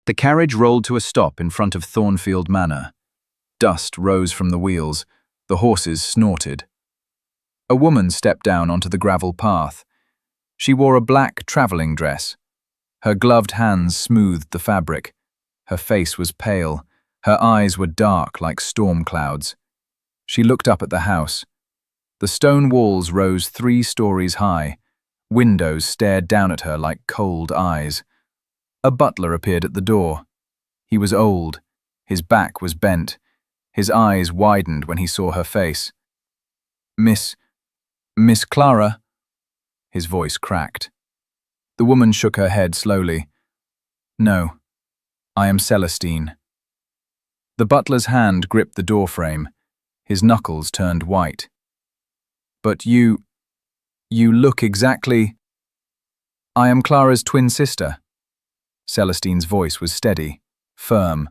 The carriage rolled to a stop in front of Thornfield Manor. Dust rose from the wheels. The horses snorted. A woman stepped down onto the gravel path. She wore a black traveling dress. Her gloved hands smoothed the fabric. Her face was pale. Her eyes were dark like storm clouds. She looked up at the house. The stone walls rose 3 stories high. Windows stared down at her like cold eyes. A butler appeared at the door. He was old. His back was bent. His eyes widened when he saw her face. Miss Clara?" His voice cracked. The woman shook her head slowly. "No, I am Celestine." The butler's hand gripped the doorframe. His knuckles turned white. "But you look exactly—" "I am Clara's twin sister." Celestine's voice was steady, firm.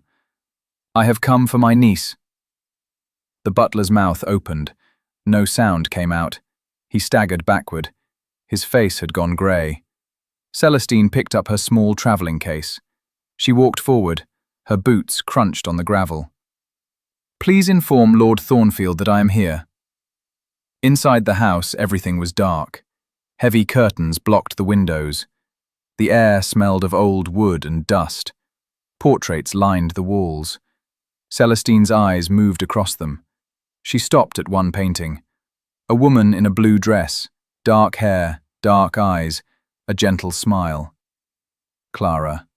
"I have come for my niece." The butler's mouth opened. No sound came out. He staggered backward. His face had gone grey. Celestine picked up her small travelling case. She walked forward. Her boots crunched on the gravel. "Please inform Lord Thornfield that I am here." Inside the house, everything was dark. Heavy curtains blocked the windows. The air smelled of old wood and dust. Portraits lined the walls. Celestine's eyes moved across them. She stopped at one painting. A woman in a blue dress, dark hair, dark eyes, a gentle smile. Clara.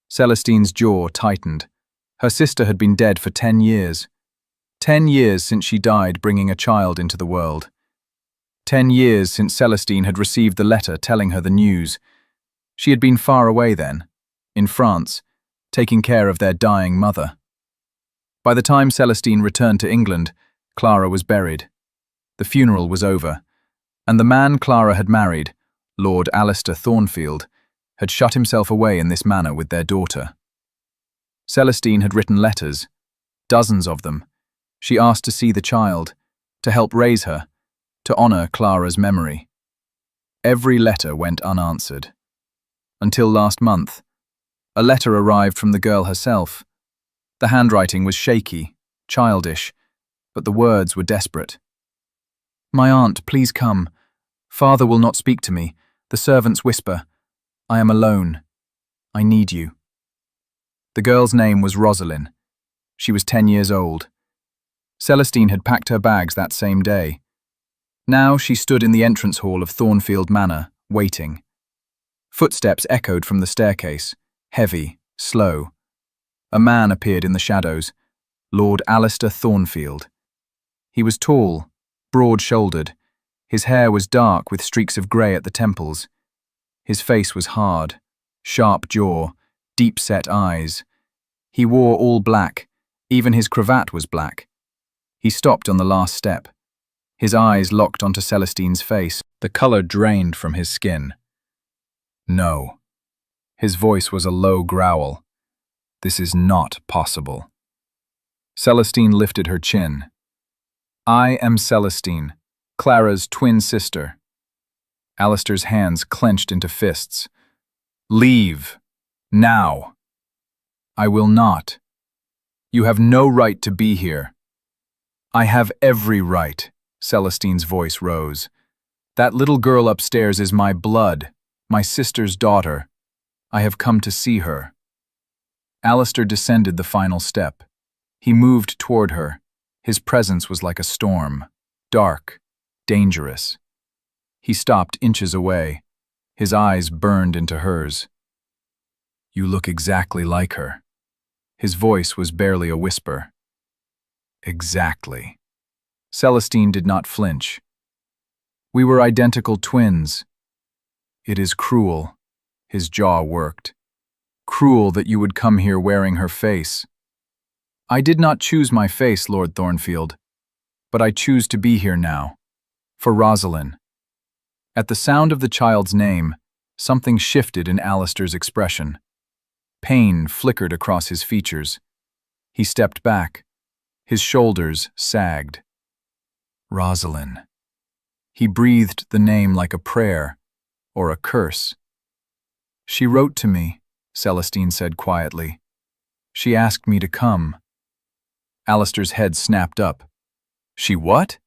Celestine's jaw tightened. Her sister had been dead for 10 years. 10 years since she died bringing a child into the world. 10 years since Celestine had received the letter telling her the news. She had been far away then, in France, taking care of their dying mother. By the time Celestine returned to England, Clara was buried. The funeral was over, and the man Clara had married, Lord Alistair Thornfield, had shut himself away in this manner with their daughter. Celestine had written letters, dozens of them. She asked to see the child, to help raise her, to honour Clara's memory. Every letter went unanswered. Until last month, a letter arrived from the girl herself. The handwriting was shaky, childish, but the words were desperate. "My aunt, please come. Father will not speak to me. The servants whisper. I am alone. I need you." The girl's name was Rosalind. She was 10 years old. Celestine had packed her bags that same day. Now she stood in the entrance hall of Thornfield Manor, waiting. Footsteps echoed from the staircase, heavy, slow. A man appeared in the shadows, Lord Alistair Thornfield. He was tall, broad-shouldered. His hair was dark with streaks of grey at the temples. His face was hard, sharp jaw, deep-set eyes. He wore all black, even his cravat was black. He stopped on the last step. His eyes locked onto Celestine's face. The colour drained from his skin. "No." His voice was a low growl. "This is not possible." Celestine lifted her chin. "I am Celestine, Clara's twin sister." Alistair's hands clenched into fists. "Leave. Now." "I will not. You have no right to be here." "I have every right." Celestine's voice rose. "That little girl upstairs is my blood, my sister's daughter. I have come to see her." Alistair descended the final step. He moved toward her. His presence was like a storm, dark, dangerous. He stopped inches away. His eyes burned into hers. "You look exactly like her." His voice was barely a whisper. "Exactly." Celestine did not flinch. "We were identical twins." "It is cruel." His jaw worked. "Cruel that you would come here wearing her face." "I did not choose my face, Lord Thornfield, but I choose to be here now. For Rosalind." At the sound of the child's name, something shifted in Alistair's expression. Pain flickered across his features. He stepped back. His shoulders sagged. Rosalind. He breathed the name like a prayer or a curse. "She wrote to me," Celestine said quietly. She asked me to come. Alistair's head snapped up. She what?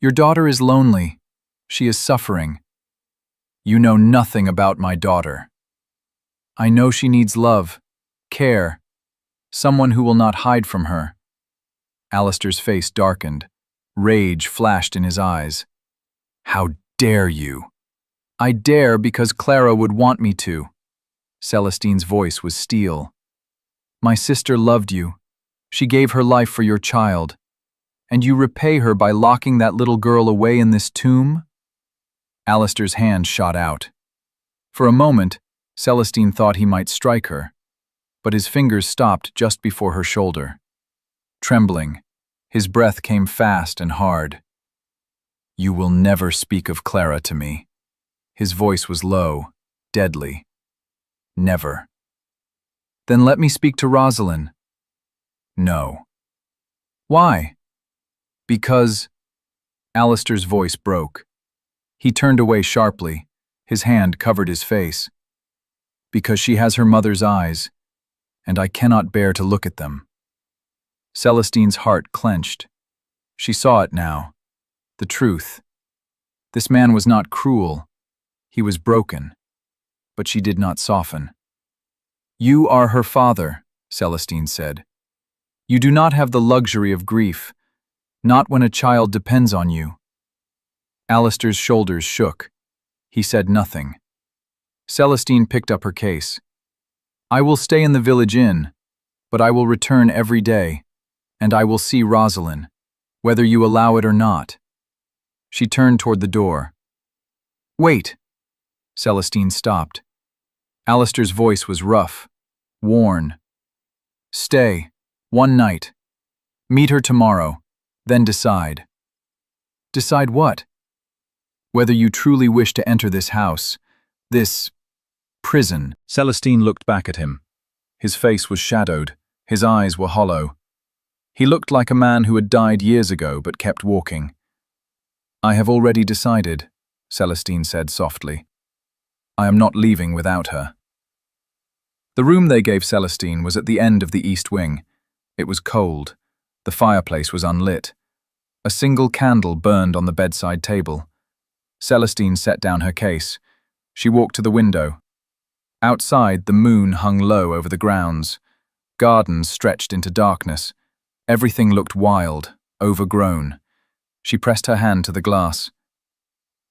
Your daughter is lonely. She is suffering. You know nothing about my daughter. I know she needs love, care, someone who will not hide from her. Alistair's face darkened. Rage flashed in his eyes. How dare you? I dare because Clara would want me to. Celestine's voice was steel. My sister loved you. She gave her life for your child. And you repay her by locking that little girl away in this tomb? Alistair's hand shot out. For a moment, Celestine thought he might strike her, but his fingers stopped just before her shoulder. Trembling, his breath came fast and hard. You will never speak of Clara to me. His voice was low, deadly. Never. Then let me speak to Rosalind. No. Why? Because... Alistair's voice broke. He turned away sharply. His hand covered his face. Because she has her mother's eyes, and I cannot bear to look at them. Celestine's heart clenched. She saw it now. The truth. This man was not cruel. He was broken. But she did not soften. You are her father, Celestine said. You do not have the luxury of grief, not when a child depends on you. Alistair's shoulders shook. He said nothing. Celestine picked up her case. I will stay in the village inn, but I will return every day, and I will see Rosalind, whether you allow it or not. She turned toward the door. Wait! Celestine stopped. Alistair's voice was rough, worn. Stay, one night. Meet her tomorrow, then decide. Decide what? Whether you truly wish to enter this house, this prison. Celestine looked back at him. His face was shadowed, his eyes were hollow. He looked like a man who had died years ago but kept walking. I have already decided, Celestine said softly. I am not leaving without her. The room they gave Celestine was at the end of the east wing. It was cold. The fireplace was unlit. A single candle burned on the bedside table. Celestine set down her case. She walked to the window. Outside, the moon hung low over the grounds. Gardens stretched into darkness. Everything looked wild, overgrown. She pressed her hand to the glass.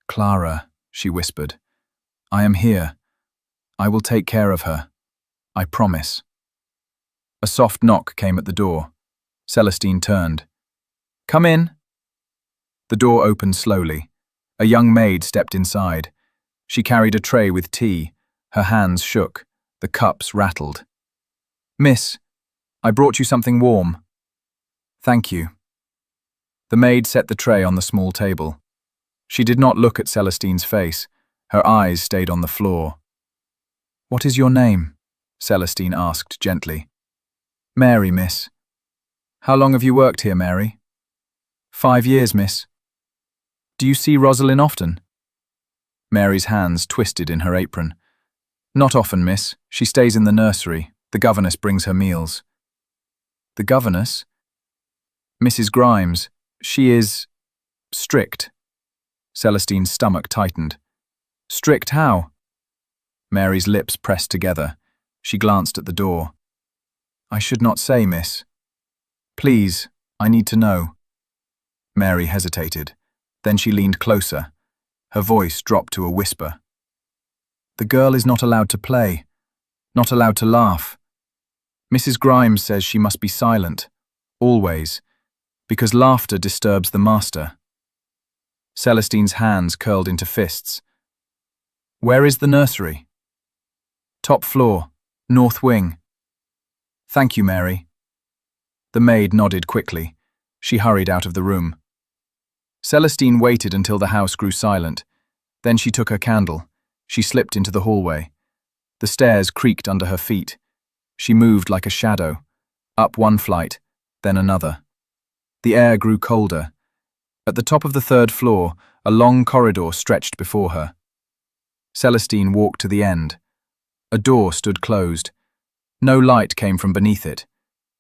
Clara, she whispered. I am here. I will take care of her. I promise. A soft knock came at the door. Celestine turned. Come in. The door opened slowly. A young maid stepped inside. She carried a tray with tea. Her hands shook. The cups rattled. Miss, I brought you something warm. Thank you. The maid set the tray on the small table. She did not look at Celestine's face. Her eyes stayed on the floor. What is your name? Celestine asked gently. Mary, miss. How long have you worked here, Mary? 5 years, miss. Do you see Rosalind often? Mary's hands twisted in her apron. Not often, miss. She stays in the nursery. The governess brings her meals. The governess? Mrs. Grimes. She is... strict. Celestine's stomach tightened. Strict how? Mary's lips pressed together. She glanced at the door. I should not say, miss. Please, I need to know. Mary hesitated. Then she leaned closer. Her voice dropped to a whisper. The girl is not allowed to play, not allowed to laugh. Mrs. Grimes says she must be silent, always, because laughter disturbs the master. Celestine's hands curled into fists. Where is the nursery? Top floor, north wing. Thank you, Mary. The maid nodded quickly. She hurried out of the room. Celestine waited until the house grew silent. Then she took her candle. She slipped into the hallway. The stairs creaked under her feet. She moved like a shadow, up one flight, then another. The air grew colder. At the top of the 3rd floor, a long corridor stretched before her. Celestine walked to the end. A door stood closed. No light came from beneath it.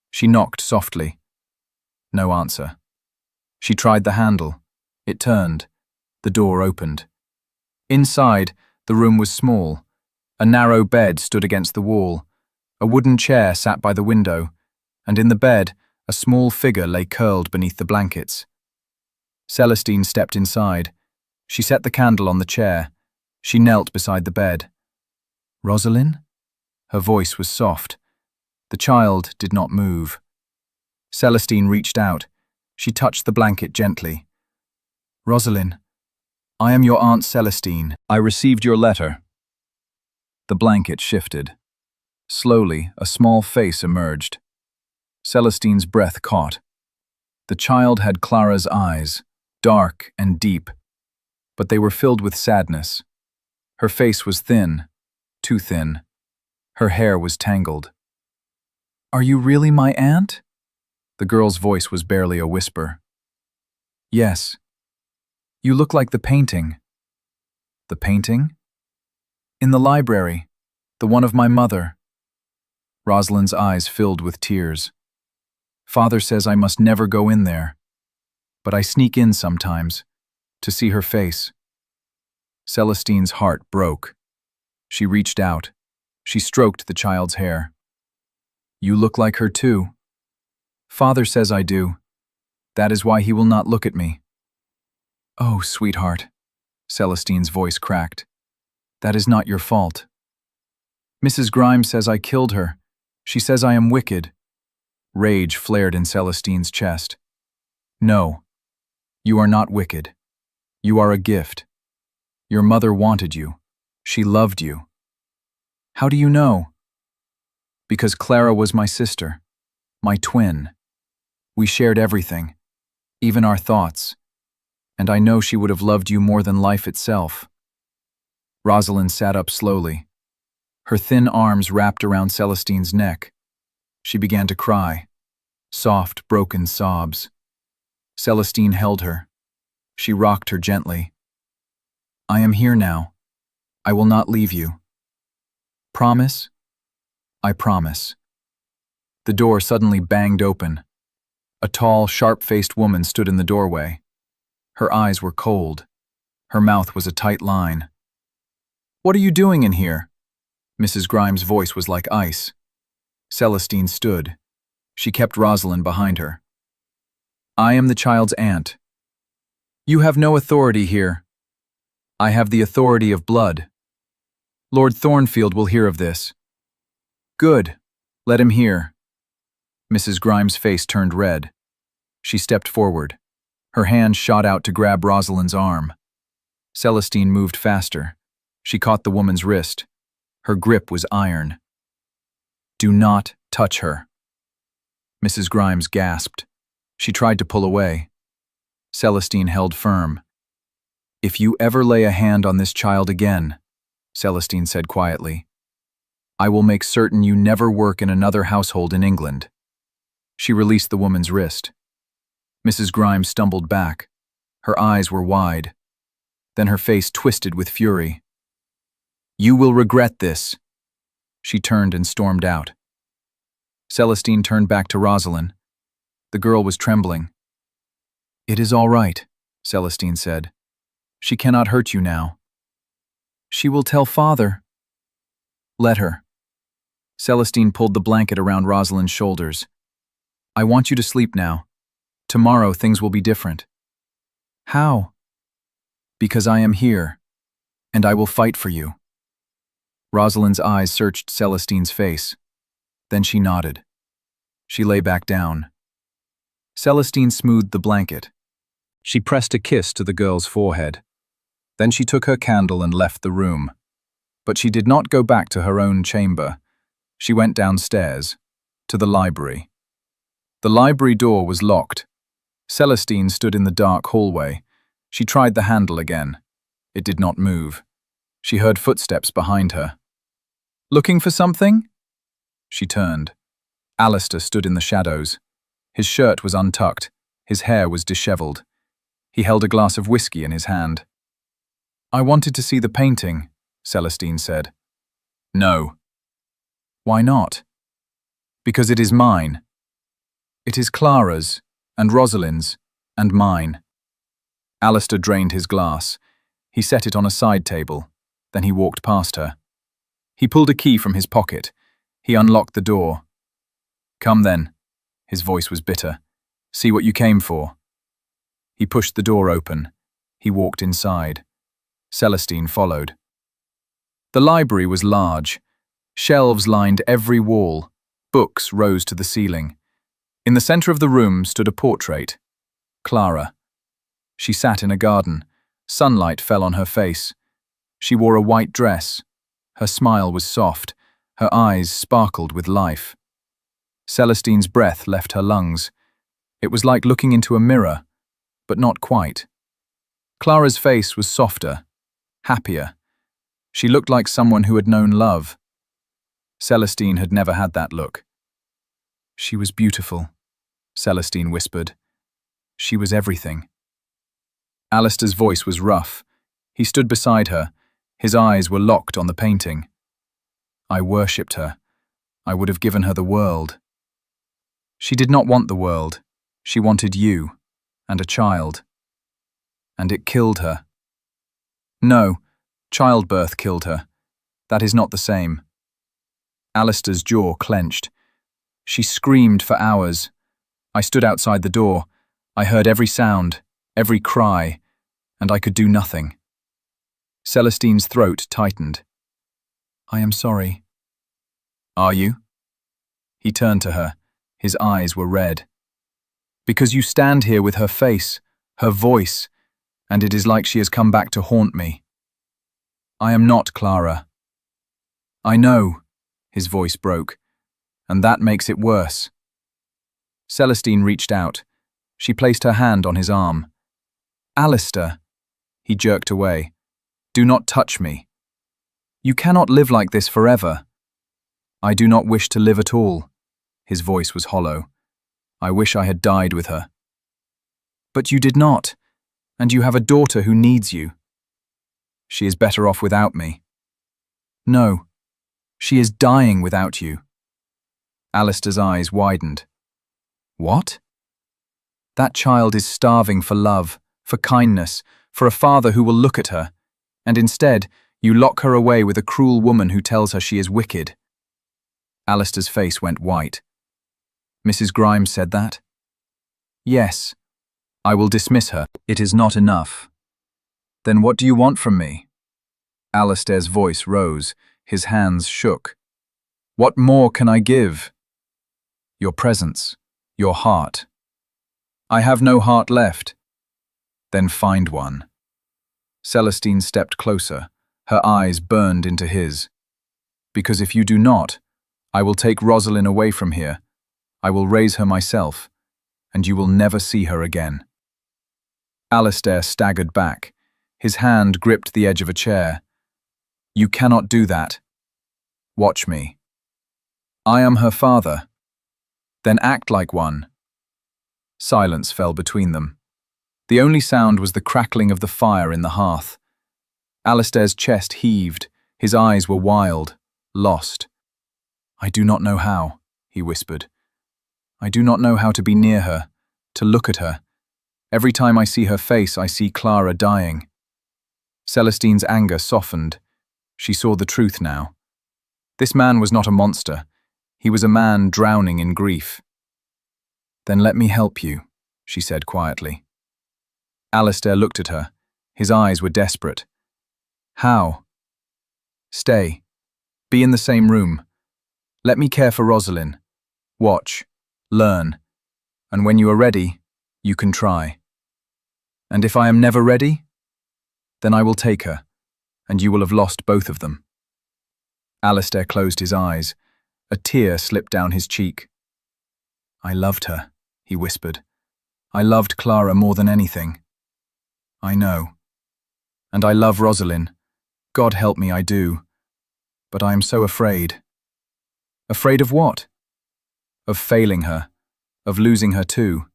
She knocked softly. No answer. She tried the handle. It turned. The door opened. Inside, the room was small. A narrow bed stood against the wall. A wooden chair sat by the window, and in the bed, a small figure lay curled beneath the blankets. Celestine stepped inside. She set the candle on the chair. She knelt beside the bed. "Rosalind?" Her voice was soft. The child did not move. Celestine reached out. She touched the blanket gently. "Rosalind, I am your Aunt Celestine. I received your letter." The blanket shifted. Slowly, a small face emerged. Celestine's breath caught. The child had Clara's eyes, dark and deep, but they were filled with sadness. Her face was thin, too thin. Her hair was tangled. "Are you really my aunt?" The girl's voice was barely a whisper. "Yes. You look like the painting." "The painting?" "In the library, the one of my mother." Rosalind's eyes filled with tears. "Father says I must never go in there, but I sneak in sometimes, to see her face." Celestine's heart broke. She reached out. She stroked the child's hair. "You look like her too." "Father says I do. That is why he will not look at me." "Oh, sweetheart," Celestine's voice cracked. "That is not your fault. Mrs. Grimes says I killed her. She says I am wicked." Rage flared in Celestine's chest. "No, you are not wicked. You are a gift. Your mother wanted you. She loved you." "How do you know?" "Because Clara was my sister, my twin. We shared everything, even our thoughts, and I know she would have loved you more than life itself." Rosalind sat up slowly. Her thin arms wrapped around Celestine's neck. She began to cry, soft, broken sobs. Celestine held her. She rocked her gently. "I am here now. I will not leave you." "Promise?" "I promise." The door suddenly banged open. A tall, sharp-faced woman stood in the doorway. Her eyes were cold. Her mouth was a tight line. "What are you doing in here?" Mrs. Grimes' voice was like ice. Celestine stood. She kept Rosalind behind her. "I am the child's aunt." "You have no authority here." "I have the authority of blood. Lord Thornfield will hear of this." "Good. Let him hear." Mrs. Grimes' face turned red. She stepped forward. Her hand shot out to grab Rosalind's arm. Celestine moved faster. She caught the woman's wrist. Her grip was iron. "Do not touch her." Mrs. Grimes gasped. She tried to pull away. Celestine held firm. "If you ever lay a hand on this child again," Celestine said quietly, "I will make certain you never work in another household in England." She released the woman's wrist. Mrs. Grimes stumbled back. Her eyes were wide. Then her face twisted with fury. "You will regret this." She turned and stormed out. Celestine turned back to Rosalind. The girl was trembling. "It is all right," Celestine said. "She cannot hurt you now." "She will tell Father." "Let her." Celestine pulled the blanket around Rosalind's shoulders. "I want you to sleep now. Tomorrow things will be different." "How?" "Because I am here, and I will fight for you." Rosalind's eyes searched Celestine's face. Then she nodded. She lay back down. Celestine smoothed the blanket. She pressed a kiss to the girl's forehead. Then she took her candle and left the room. But she did not go back to her own chamber. She went downstairs, to the library. The library door was locked. Celestine stood in the dark hallway. She tried the handle again. It did not move. She heard footsteps behind her. "Looking for something?" She turned. Alistair stood in the shadows. His shirt was untucked. His hair was disheveled. He held a glass of whiskey in his hand. "I wanted to see the painting," Celestine said. "No," Why not? Because it is mine. It is Clara's, and Rosalind's, and mine. Alistair drained his glass. He set it on a side table. Then he walked past her. He pulled a key from his pocket. He unlocked the door. Come then. His voice was bitter. See what you came for. He pushed the door open. He walked inside. Celestine followed. The library was large. Shelves lined every wall. Books rose to the ceiling. In the center of the room stood a portrait. Clara. She sat in a garden. Sunlight fell on her face. She wore a white dress. Her smile was soft. Her eyes sparkled with life. Celestine's breath left her lungs. It was like looking into a mirror, but not quite. Clara's face was softer, happier. She looked like someone who had known love. Celestine had never had that look. She was beautiful, Celestine whispered. She was everything. Alistair's voice was rough. He stood beside her. His eyes were locked on the painting. I worshipped her. I would have given her the world. She did not want the world. She wanted you, and a child. And it killed her. No, childbirth killed her. That is not the same. Alistair's jaw clenched. She screamed for hours. I stood outside the door. I heard every sound, every cry, and I could do nothing. Celestine's throat tightened. I am sorry. Are you? He turned to her. His eyes were red. Because you stand here with her face, her voice, and it is like she has come back to haunt me. I am not Clara. I know, his voice broke, and that makes it worse. Celestine reached out. She placed her hand on his arm. Alistair, he jerked away. Do not touch me. You cannot live like this forever. I do not wish to live at all. His voice was hollow. I wish I had died with her. But you did not, and you have a daughter who needs you. She is better off without me. No, she is dying without you. Alistair's eyes widened. What? That child is starving for love, for kindness, for a father who will look at her, and instead you lock her away with a cruel woman who tells her she is wicked. Alistair's face went white. Mrs. Grimes said that? Yes. I will dismiss her. It is not enough. Then what do you want from me? Alistair's voice rose. His hands shook. What more can I give? Your presence, your heart. I have no heart left. Then find one. Celestine stepped closer. Her eyes burned into his. Because if you do not, I will take Rosalind away from here. I will raise her myself, and you will never see her again. Alistair staggered back. His hand gripped the edge of a chair. You cannot do that. Watch me. I am her father. Then act like one. Silence fell between them. The only sound was the crackling of the fire in the hearth. Alistair's chest heaved. His eyes were wild, lost. I do not know how, he whispered. I do not know how to be near her, to look at her. Every time I see her face, I see Clara dying. Celestine's anger softened. She saw the truth now. This man was not a monster. He was a man drowning in grief. Then let me help you, she said quietly. Alistair looked at her. His eyes were desperate. How? Stay. Be in the same room. Let me care for Rosalind. Watch. Learn. And when you are ready, you can try. And if I am never ready, then I will take her, and you will have lost both of them. Alistair closed his eyes. A tear slipped down his cheek. I loved her, he whispered. I loved Clara more than anything. I know. And I love Rosalind. God help me, I do. But I am so afraid. Afraid of what? Of failing her, of losing her too.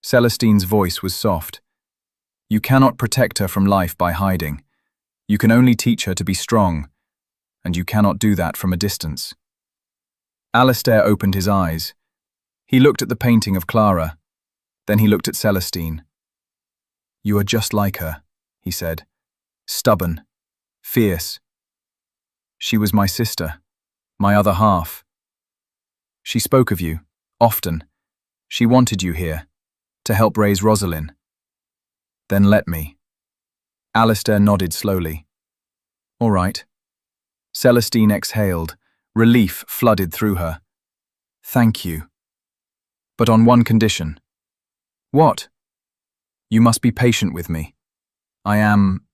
Celestine's voice was soft. You cannot protect her from life by hiding. You can only teach her to be strong, and you cannot do that from a distance. Alistair opened his eyes. He looked at the painting of Clara. Then he looked at Celestine. "You are just like her," he said. "Stubborn. Fierce. She was my sister. My other half. She spoke of you, often. She wanted you here, to help raise Rosalind. Then let me." Alistair nodded slowly. "All right." Celestine exhaled. Relief flooded through her. "Thank you. But on one condition." "What?" "You must be patient with me. I am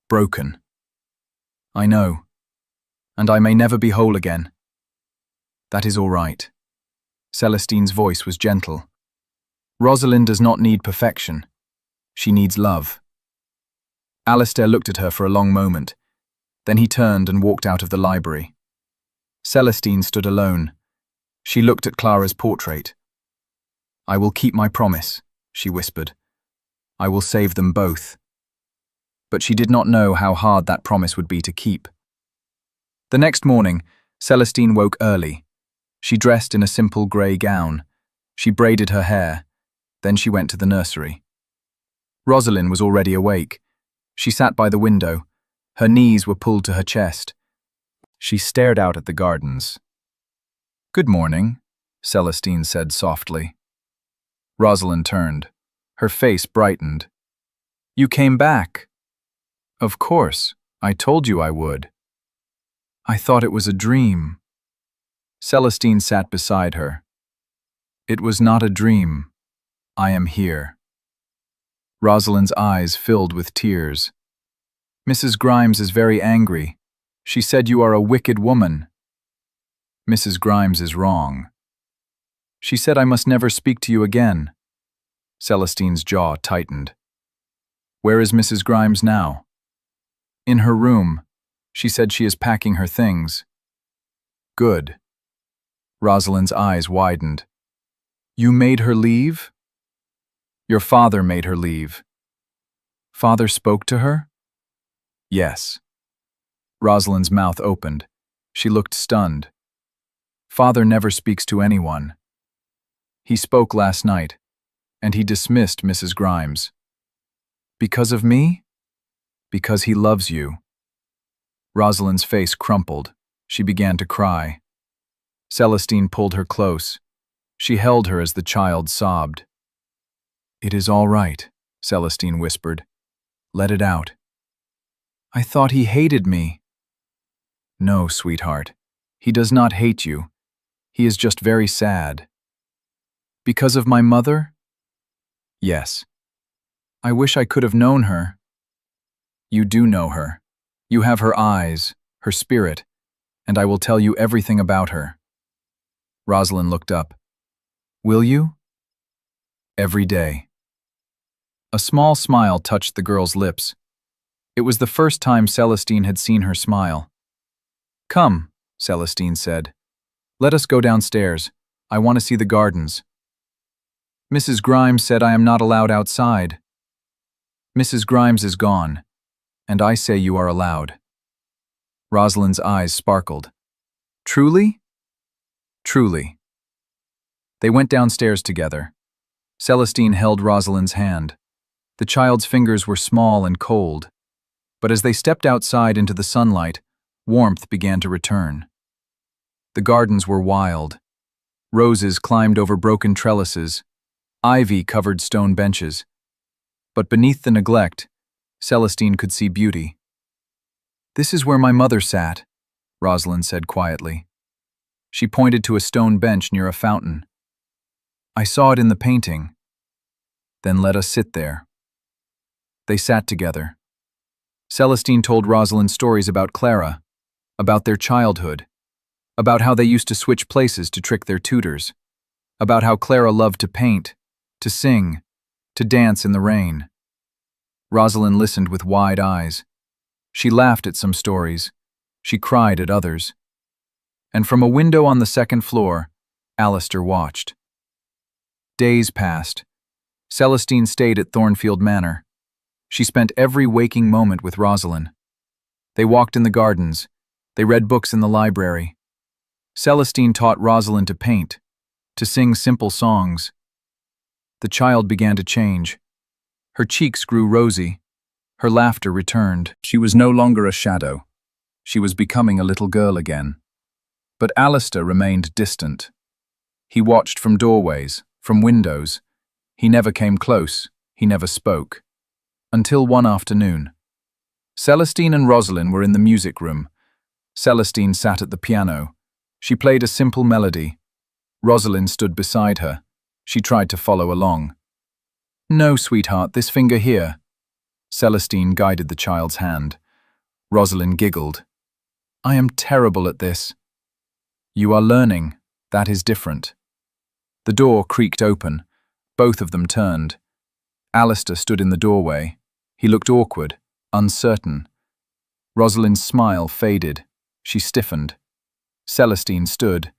broken. I know. And I may never be whole again." "That is all right." Celestine's voice was gentle. "Rosalind does not need perfection. She needs love." Alistair looked at her for a long moment. Then he turned and walked out of the library. Celestine stood alone. She looked at Clara's portrait. "I will keep my promise," she whispered. "I will save them both." But she did not know how hard that promise would be to keep. The next morning, Celestine woke early. She dressed in a simple grey gown. She braided her hair. Then she went to the nursery. Rosalind was already awake. She sat by the window. Her knees were pulled to her chest. She stared out at the gardens. "Good morning," Celestine said softly. Rosalind turned. Her face brightened. "You came back." "Of course. I told you I would." "I thought it was a dream." Celestine sat beside her. "It was not a dream. I am here." Rosalind's eyes filled with tears. "Mrs. Grimes is very angry. She said you are a wicked woman." "Mrs. Grimes is wrong. She said I must never speak to you again." Celestine's jaw tightened. "Where is Mrs. Grimes now?" "In her room. She said she is packing her things." "Good." Rosalind's eyes widened. "You made her leave?" "Your father made her leave." "Father spoke to her?" "Yes." Rosalind's mouth opened. She looked stunned. "Father never speaks to anyone. He spoke last night, and he dismissed Mrs. Grimes." "Because of me?" "Because he loves you." Rosalind's face crumpled. She began to cry. Celestine pulled her close. She held her as the child sobbed. "It is all right," Celestine whispered. "Let it out." "I thought he hated me." "No, sweetheart. He does not hate you. He is just very sad." "Because of my mother?" "Yes." "I wish I could have known her." "You do know her. You have her eyes, her spirit, and I will tell you everything about her." Rosalind looked up. "Will you?" "Every day." A small smile touched the girl's lips. It was the first time Celestine had seen her smile. "Come," Celestine said. "Let us go downstairs. I want to see the gardens." "Mrs. Grimes said I am not allowed outside." "Mrs. Grimes is gone, and I say you are allowed." Rosalind's eyes sparkled. "Truly?" "Truly." They went downstairs together. Celestine held Rosalind's hand. The child's fingers were small and cold, but as they stepped outside into the sunlight, warmth began to return. The gardens were wild. Roses climbed over broken trellises. Ivy covered stone benches. But beneath the neglect, Celestine could see beauty. "This is where my mother sat," Rosalind said quietly. She pointed to a stone bench near a fountain. "I saw it in the painting." "Then let us sit there." They sat together. Celestine told Rosalind stories about Clara, about their childhood, about how they used to switch places to trick their tutors, about how Clara loved to paint, to sing, to dance in the rain. Rosalind listened with wide eyes. She laughed at some stories. She cried at others. And from a window on the second floor, Alistair watched. Days passed. Celestine stayed at Thornfield Manor. She spent every waking moment with Rosalind. They walked in the gardens. They read books in the library. Celestine taught Rosalind to paint, to sing simple songs. The child began to change. Her cheeks grew rosy. Her laughter returned. She was no longer a shadow. She was becoming a little girl again. But Alistair remained distant. He watched from doorways, from windows. He never came close. He never spoke. Until one afternoon. Celestine and Rosalind were in the music room. Celestine sat at the piano. She played a simple melody. Rosalind stood beside her. She tried to follow along. "No, sweetheart, this finger here." Celestine guided the child's hand. Rosalind giggled. "I am terrible at this." "You are learning. That is different." The door creaked open. Both of them turned. Alistair stood in the doorway. He looked awkward, uncertain. Rosalind's smile faded. She stiffened. Celestine stood.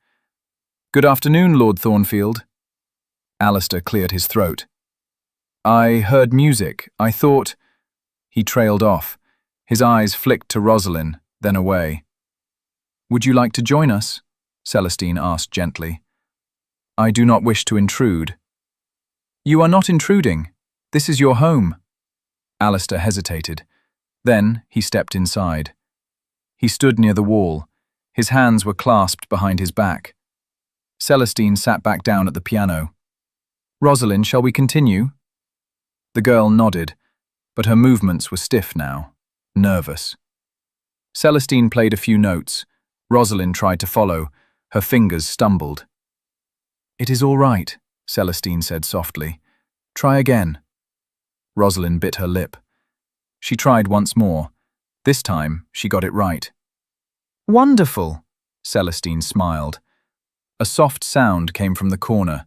"Good afternoon, Lord Thornfield." Alistair cleared his throat. "I heard music. I thought—" He trailed off. His eyes flicked to Rosalind, then away. "Would you like to join us?" Celestine asked gently. "I do not wish to intrude." "You are not intruding. This is your home." Alistair hesitated. Then he stepped inside. He stood near the wall. His hands were clasped behind his back. Celestine sat back down at the piano. "Rosalind, shall we continue?" The girl nodded, but her movements were stiff now, nervous. Celestine played a few notes. Rosalind tried to follow. Her fingers stumbled. "It is all right," Celestine said softly. "Try again." Rosalind bit her lip. She tried once more. This time, she got it right. "Wonderful," Celestine smiled. A soft sound came from the corner.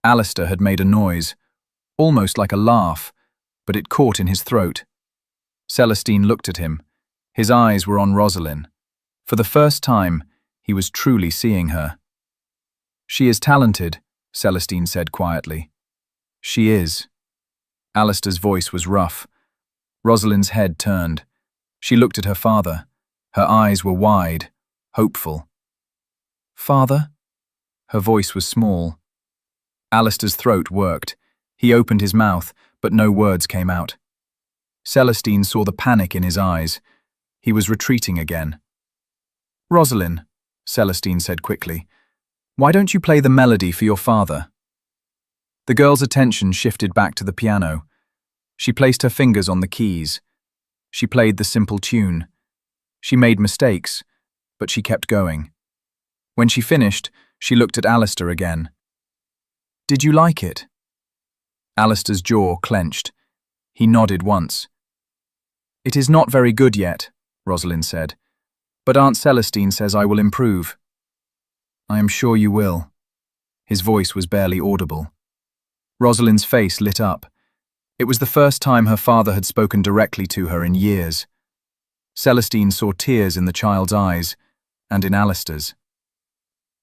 Alistair had made a noise, almost like a laugh, but it caught in his throat. Celestine looked at him. His eyes were on Rosalind. For the first time, he was truly seeing her. "She is talented," Celestine said quietly. "She is." Alistair's voice was rough. Rosalind's head turned. She looked at her father. Her eyes were wide, hopeful. "Father?" Her voice was small. Alistair's throat worked. He opened his mouth, but no words came out. Celestine saw the panic in his eyes. He was retreating again. "Rosalind," Celestine said quickly, "why don't you play the melody for your father?" The girl's attention shifted back to the piano. She placed her fingers on the keys. She played the simple tune. She made mistakes, but she kept going. When she finished, she looked at Alistair again. "Did you like it?" Alistair's jaw clenched. He nodded once. "It is not very good yet," Rosalind said, "but Aunt Celestine says I will improve." "I am sure you will." His voice was barely audible. Rosalind's face lit up. It was the first time her father had spoken directly to her in years. Celestine saw tears in the child's eyes, and in Alistair's.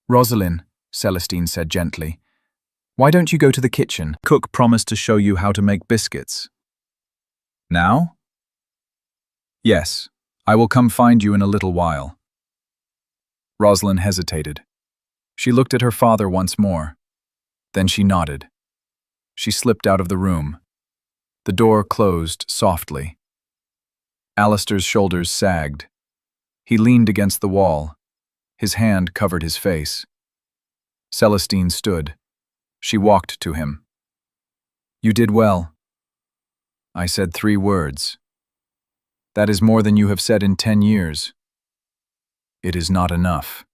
"Rosalind," Celestine said gently, "why don't you go to the kitchen? Cook promised to show you how to make biscuits." "Now?" "Yes, I will come find you in a little while." Rosalind hesitated. She looked at her father once more. Then she nodded. She slipped out of the room. The door closed softly. Alistair's shoulders sagged. He leaned against the wall. His hand covered his face. Celestine stood. She walked to him. "You did well." I said 3 words. "That is more than you have said in 10 years. It is not enough.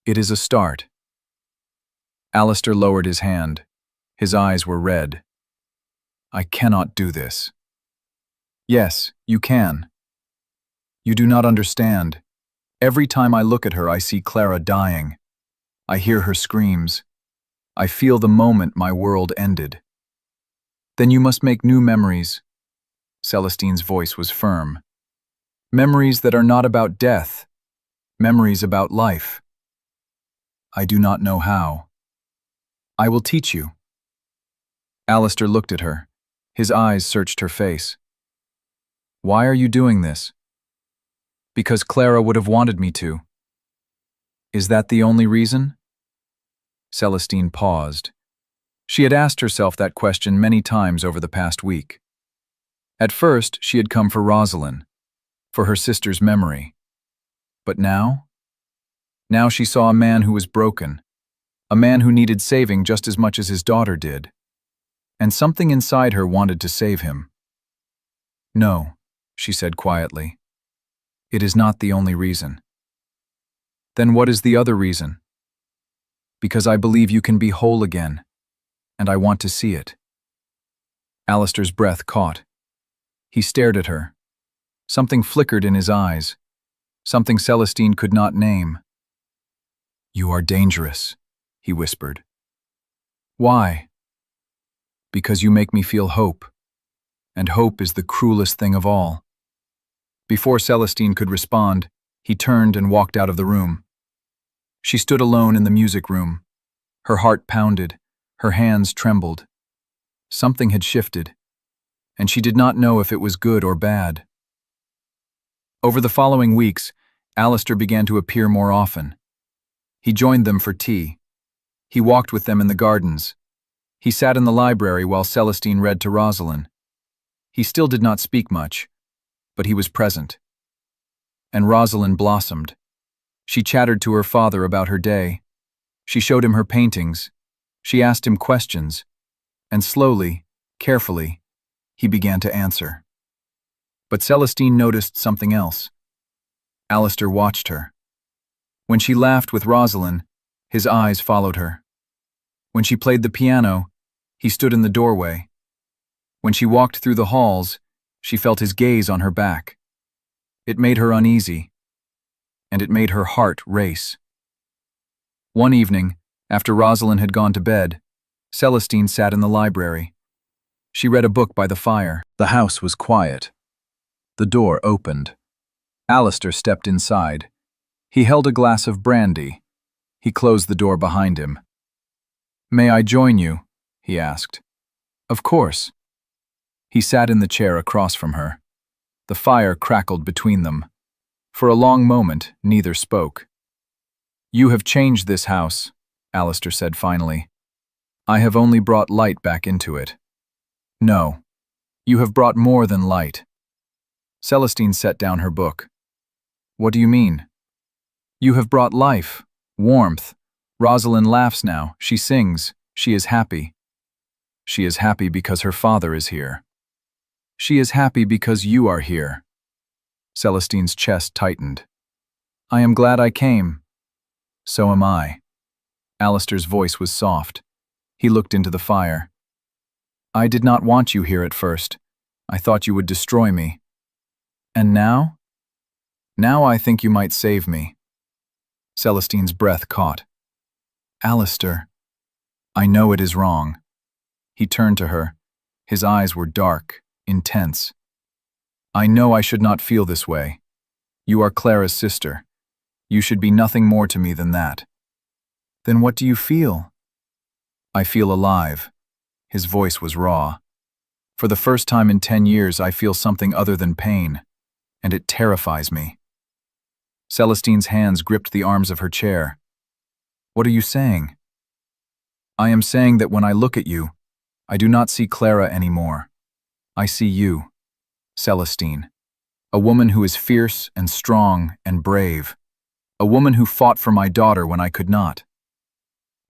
It is a start." Alistair lowered his hand. His eyes were red. "I cannot do this." "Yes, you can. You do not understand. Every time I look at her, I see Clara dying. I hear her screams. I feel the moment my world ended." "Then you must make new memories." Celestine's voice was firm. "Memories that are not about death. Memories about life." "I do not know how." "I will teach you." Alistair looked at her. His eyes searched her face. "Why are you doing this?" "Because Clara would have wanted me to." Is that the only reason? Celestine paused. She had asked herself that question many times over the past week. At first, she had come for Rosalind, for her sister's memory. But now? Now she saw a man who was broken, a man who needed saving just as much as his daughter did. And something inside her wanted to save him. No, she said quietly. It is not the only reason. Then what is the other reason? Because I believe you can be whole again, and I want to see it. Alistair's breath caught. He stared at her. Something flickered in his eyes, something Celestine could not name. You are dangerous, he whispered. Why? Because you make me feel hope, and hope is the cruelest thing of all. Before Celestine could respond, he turned and walked out of the room. She stood alone in the music room. Her heart pounded, her hands trembled. Something had shifted, and she did not know if it was good or bad. Over the following weeks, Alistair began to appear more often. He joined them for tea. He walked with them in the gardens. He sat in the library while Celestine read to Rosalind. He still did not speak much, but he was present. And Rosalind blossomed. She chattered to her father about her day. She showed him her paintings. She asked him questions. And slowly, carefully, he began to answer. But Celestine noticed something else. Alistair watched her. When she laughed with Rosalind, his eyes followed her. When she played the piano, he stood in the doorway. When she walked through the halls, she felt his gaze on her back. It made her uneasy, and it made her heart race. One evening, after Rosalind had gone to bed, Celestine sat in the library. She read a book by the fire. The house was quiet. The door opened. Alistair stepped inside. He held a glass of brandy. He closed the door behind him. "May I join you?" he asked. "Of course." He sat in the chair across from her. The fire crackled between them. For a long moment, neither spoke. "You have changed this house," Alistair said finally. "I have only brought light back into it." "No, you have brought more than light." Celestine set down her book. "What do you mean?" "You have brought life, warmth. Rosalind laughs now, she sings, she is happy. She is happy because her father is here. She is happy because you are here." Celestine's chest tightened. "I am glad I came." "So am I." Alistair's voice was soft. He looked into the fire. "I did not want you here at first. I thought you would destroy me. And now? Now I think you might save me." Celestine's breath caught. "Alistair, I know it is wrong." He turned to her. His eyes were dark, intense. "I know I should not feel this way. You are Clara's sister. You should be nothing more to me than that." "Then what do you feel?" "I feel alive." His voice was raw. "For the first time in 10 years, I feel something other than pain, and it terrifies me." Celestine's hands gripped the arms of her chair. "What are you saying?" "I am saying that when I look at you, I do not see Clara anymore. I see you, Celestine, a woman who is fierce and strong and brave, a woman who fought for my daughter when I could not."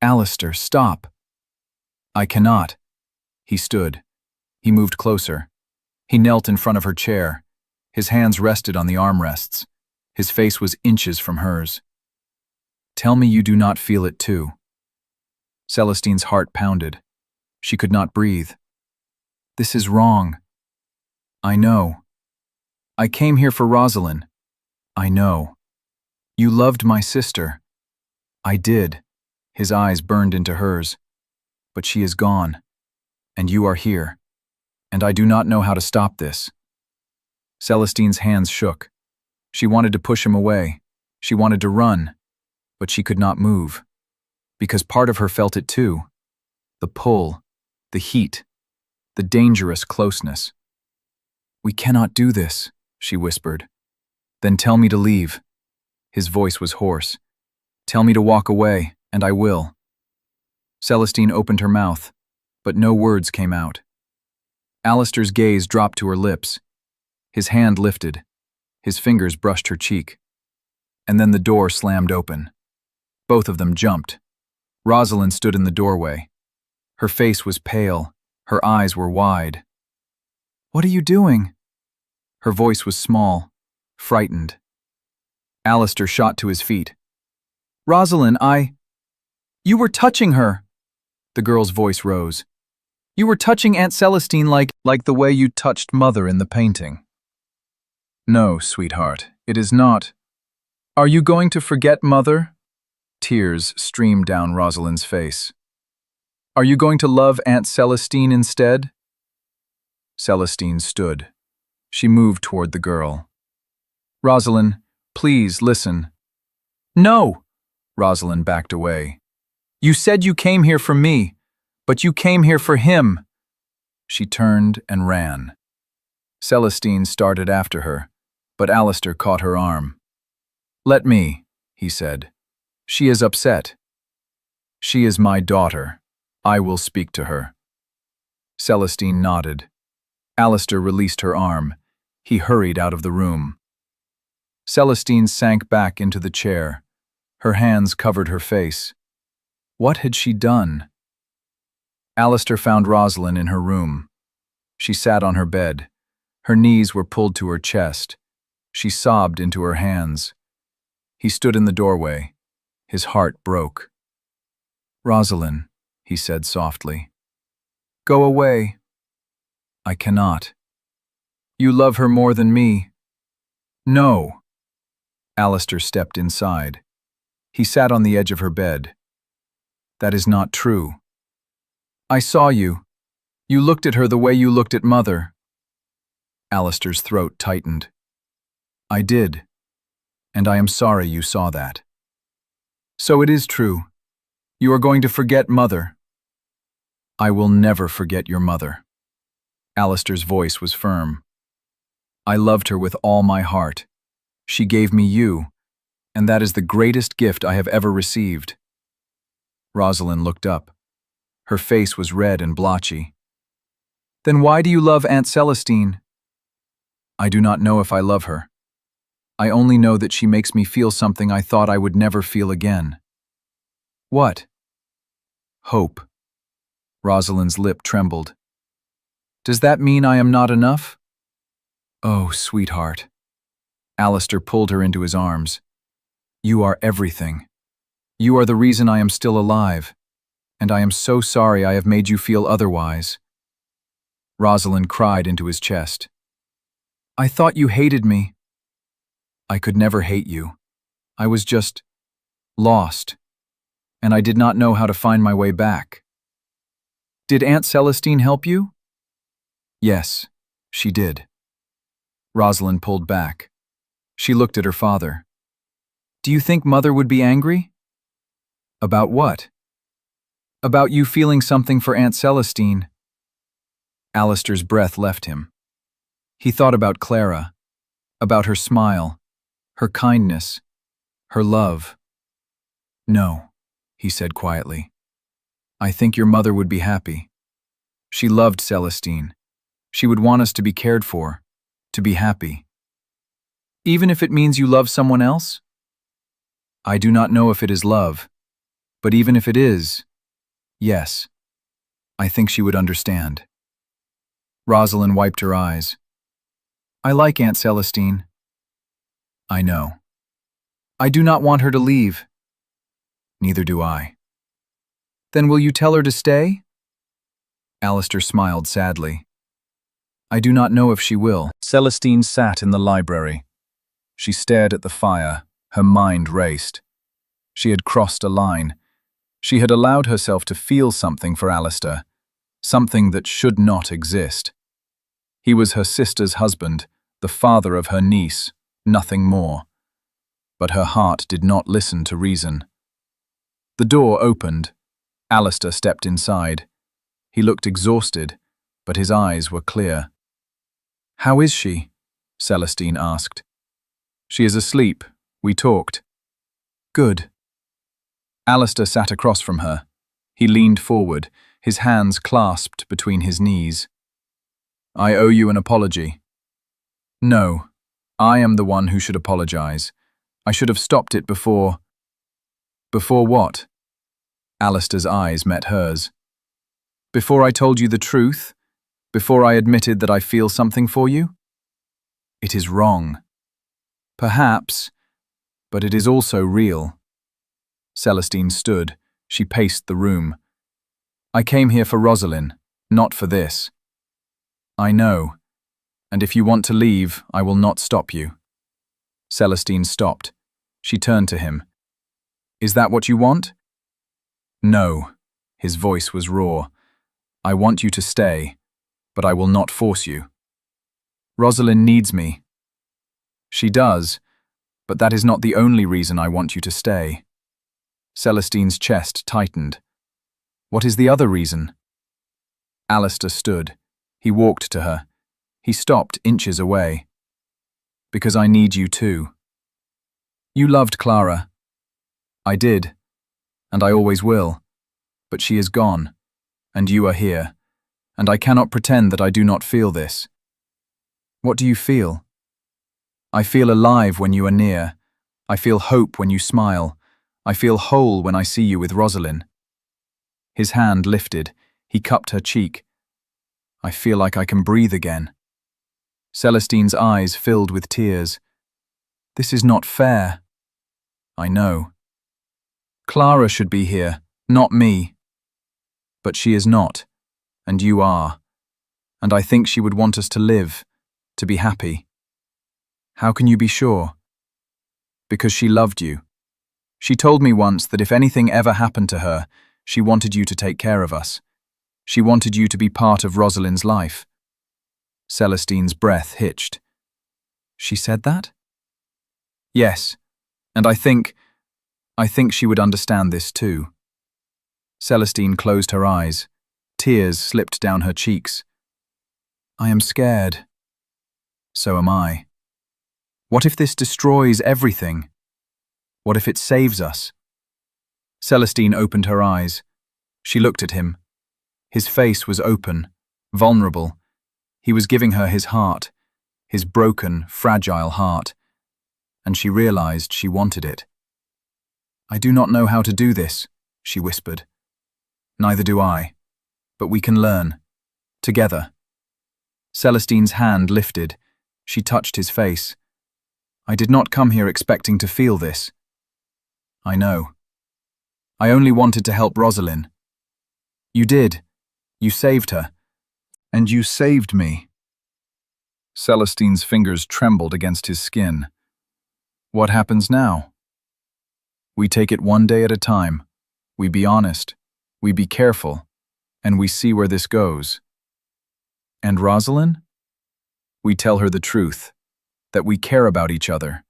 "Alistair, stop." "I cannot." He stood. He moved closer. He knelt in front of her chair. His hands rested on the armrests. His face was inches from hers. "Tell me you do not feel it too." Celestine's heart pounded. She could not breathe. "This is wrong." "I know. I came here for Rosalind." "I know. You loved my sister." "I did." His eyes burned into hers. "But she is gone. And you are here. And I do not know how to stop this." Celestine's hands shook. She wanted to push him away. She wanted to run. But she could not move. Because part of her felt it too. The pull, the heat, the dangerous closeness. "We cannot do this," she whispered. "Then tell me to leave." His voice was hoarse. Tell me to walk away, and I will. Celestine opened her mouth, but no words came out. Alistair's gaze dropped to her lips. His hand lifted. His fingers brushed her cheek. And then the door slammed open. Both of them jumped. Rosalind stood in the doorway. Her face was pale. Her eyes were wide. "What are you doing?" Her voice was small, frightened. Alistair shot to his feet. "Rosalind, You were touching her!" The girl's voice rose. "You were touching Aunt Celestine like the way you touched Mother in the painting." "No, sweetheart, it is not. Are you going to forget Mother?" Tears streamed down Rosalind's face. "Are you going to love Aunt Celestine instead?" Celestine stood. She moved toward the girl. "Rosalind, please listen." "No!" Rosalind backed away. "You said you came here for me, but you came here for him." She turned and ran. Celestine started after her, but Alistair caught her arm. "Let me," he said. "She is upset. She is my daughter. I will speak to her." Celestine nodded. Alistair released her arm. He hurried out of the room. Celestine sank back into the chair. Her hands covered her face. What had she done? Alistair found Rosalind in her room. She sat on her bed. Her knees were pulled to her chest. She sobbed into her hands. He stood in the doorway. His heart broke. "Rosalind," he said softly. "Go away." "I cannot." "You love her more than me." "No." Alistair stepped inside. He sat on the edge of her bed. "That is not true." "I saw you. You looked at her the way you looked at Mother." Alistair's throat tightened. "I did, and I am sorry you saw that." "So it is true. You are going to forget Mother." "I will never forget your mother." Alistair's voice was firm. "I loved her with all my heart. She gave me you, and that is the greatest gift I have ever received." Rosalind looked up. Her face was red and blotchy. "Then why do you love Aunt Celestine?" "I do not know if I love her. I only know that she makes me feel something I thought I would never feel again." "What?" "Hope." Rosalind's lip trembled. "Does that mean I am not enough?" "Oh, sweetheart." Alistair pulled her into his arms. "You are everything. You are the reason I am still alive, and I am so sorry I have made you feel otherwise." Rosalind cried into his chest. "I thought you hated me." "I could never hate you. I was just lost, and I did not know how to find my way back." "Did Aunt Celestine help you?" "Yes, she did." Rosalind pulled back. She looked at her father. "Do you think Mother would be angry?" "About what?" "About you feeling something for Aunt Celestine." Alistair's breath left him. He thought about Clara, about her smile, her kindness, her love. "No," he said quietly. "I think your mother would be happy. She loved Celestine. She would want us to be cared for, to be happy." "Even if it means you love someone else?" "I do not know if it is love, but even if it is, yes, I think she would understand." Rosalind wiped her eyes. "I like Aunt Celestine." "I know." "I do not want her to leave." "Neither do I." "Then will you tell her to stay?" Alistair smiled sadly. "I do not know if she will." Celestine sat in the library. She stared at the fire. Her mind raced. She had crossed a line. She had allowed herself to feel something for Alistair, something that should not exist. He was her sister's husband, the father of her niece, nothing more. But her heart did not listen to reason. The door opened. Alistair stepped inside. He looked exhausted, but his eyes were clear. "How is she?" Celestine asked. "She is asleep. We talked." "Good." Alistair sat across from her. He leaned forward, his hands clasped between his knees. I owe you an apology. No, I am the one who should apologize. I should have stopped it before. Before what? Alistair's eyes met hers. Before I told you the truth? Before I admitted that I feel something for you? It is wrong. Perhaps, but it is also real. Celestine stood. She paced the room. I came here for Rosalind, not for this. I know, and if you want to leave, I will not stop you. Celestine stopped. She turned to him. Is that what you want? No. His voice was raw. I want you to stay, but I will not force you. Rosalind needs me. She does, but that is not the only reason I want you to stay. Celestine's chest tightened. What is the other reason? Alistair stood. He walked to her. He stopped inches away. Because I need you too. You loved Clara. I did, and I always will. But she is gone, and you are here, and I cannot pretend that I do not feel this. What do you feel? I feel alive when you are near. I feel hope when you smile. I feel whole when I see you with Rosalind. His hand lifted. He cupped her cheek. I feel like I can breathe again. Celestine's eyes filled with tears. This is not fair. I know. Clara should be here, not me. But she is not, and you are. And I think she would want us to live, to be happy. How can you be sure? Because she loved you. She told me once that if anything ever happened to her, she wanted you to take care of us. She wanted you to be part of Rosalind's life. Celestine's breath hitched. She said that? Yes, and I think she would understand this too. Celestine closed her eyes. Tears slipped down her cheeks. I am scared. So am I. What if this destroys everything? What if it saves us? Celestine opened her eyes. She looked at him. His face was open, vulnerable. He was giving her his heart, his broken, fragile heart, and she realized she wanted it. I do not know how to do this, she whispered. Neither do I, but we can learn, together. Celestine's hand lifted. She touched his face. I did not come here expecting to feel this. I know. I only wanted to help Rosalind. You did. You saved her. And you saved me. Celestine's fingers trembled against his skin. What happens now? We take it one day at a time. We be honest. We be careful. And we see where this goes. And Rosalind? We tell her the truth. That we care about each other.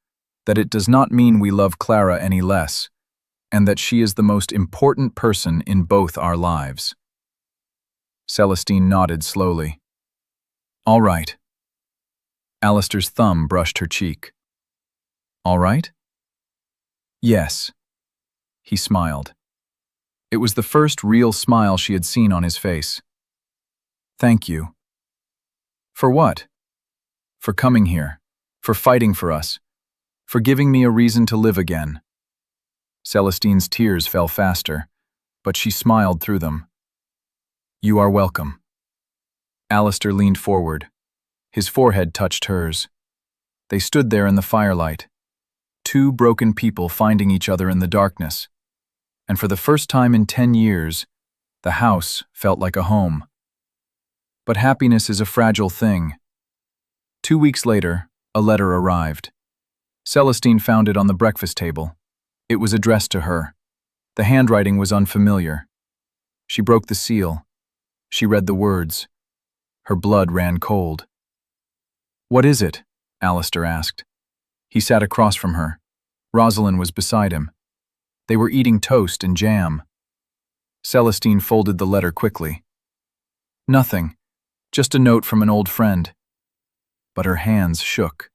That it does not mean we love Clara any less. And that she is the most important person in both our lives. Celestine nodded slowly. All right. Alistair's thumb brushed her cheek. All right? Yes. He smiled. It was the first real smile she had seen on his face. Thank you. For what? For coming here. For fighting for us. For giving me a reason to live again. Celestine's tears fell faster, but she smiled through them. You are welcome. Alistair leaned forward. His forehead touched hers. They stood there in the firelight, two broken people finding each other in the darkness. And for the first time in 10 years, the house felt like a home. But happiness is a fragile thing. 2 weeks later, a letter arrived. Celestine found it on the breakfast table. It was addressed to her. The handwriting was unfamiliar. She broke the seal. She read the words. Her blood ran cold. What is it? Alistair asked. He sat across from her. Rosalind was beside him. They were eating toast and jam. Celestine folded the letter quickly. Nothing. Just a note from an old friend. But her hands shook.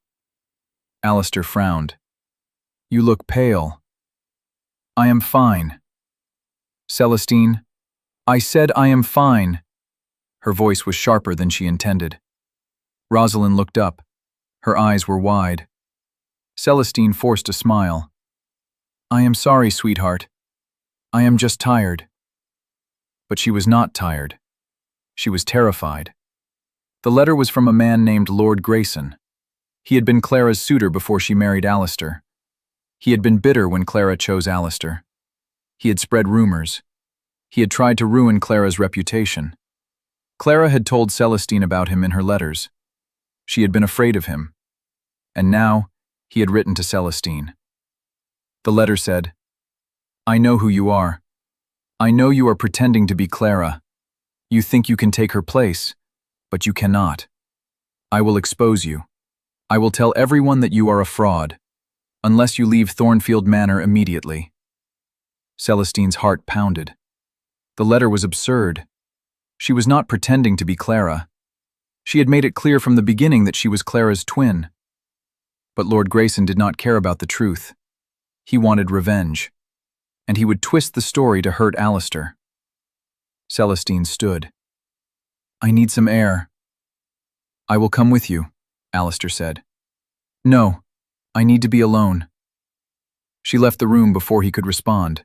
Alistair frowned. You look pale. I am fine. Celestine, I said I am fine. Her voice was sharper than she intended. Rosalind looked up. Her eyes were wide. Celestine forced a smile. I am sorry, sweetheart. I am just tired. But she was not tired. She was terrified. The letter was from a man named Lord Grayson. He had been Clara's suitor before she married Alistair. He had been bitter when Clara chose Alistair. He had spread rumors. He had tried to ruin Clara's reputation. Clara had told Celestine about him in her letters. She had been afraid of him. And now, he had written to Celestine. The letter said, I know who you are. I know you are pretending to be Clara. You think you can take her place, but you cannot. I will expose you. I will tell everyone that you are a fraud, unless you leave Thornfield Manor immediately. Celestine's heart pounded. The letter was absurd. She was not pretending to be Clara. She had made it clear from the beginning that she was Clara's twin. But Lord Grayson did not care about the truth. He wanted revenge, and he would twist the story to hurt Alistair. Celestine stood. I need some air. I will come with you, Alistair said. No, I need to be alone. She left the room before he could respond.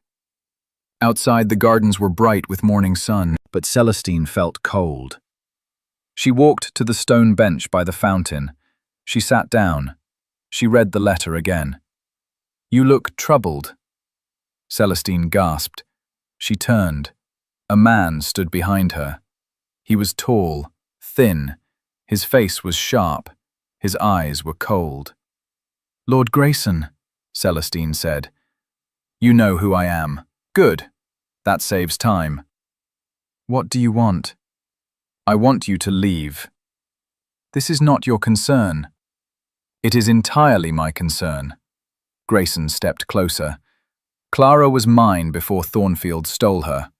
Outside, the gardens were bright with morning sun, but Celestine felt cold. She walked to the stone bench by the fountain. She sat down. She read the letter again. You look troubled. Celestine gasped. She turned. A man stood behind her. He was tall, thin. His face was sharp. His eyes were cold. Lord Grayson, Celestine said. You know who I am. Good. That saves time. What do you want? I want you to leave. This is not your concern. It is entirely my concern. Grayson stepped closer. Clara was mine before Thornfield stole her.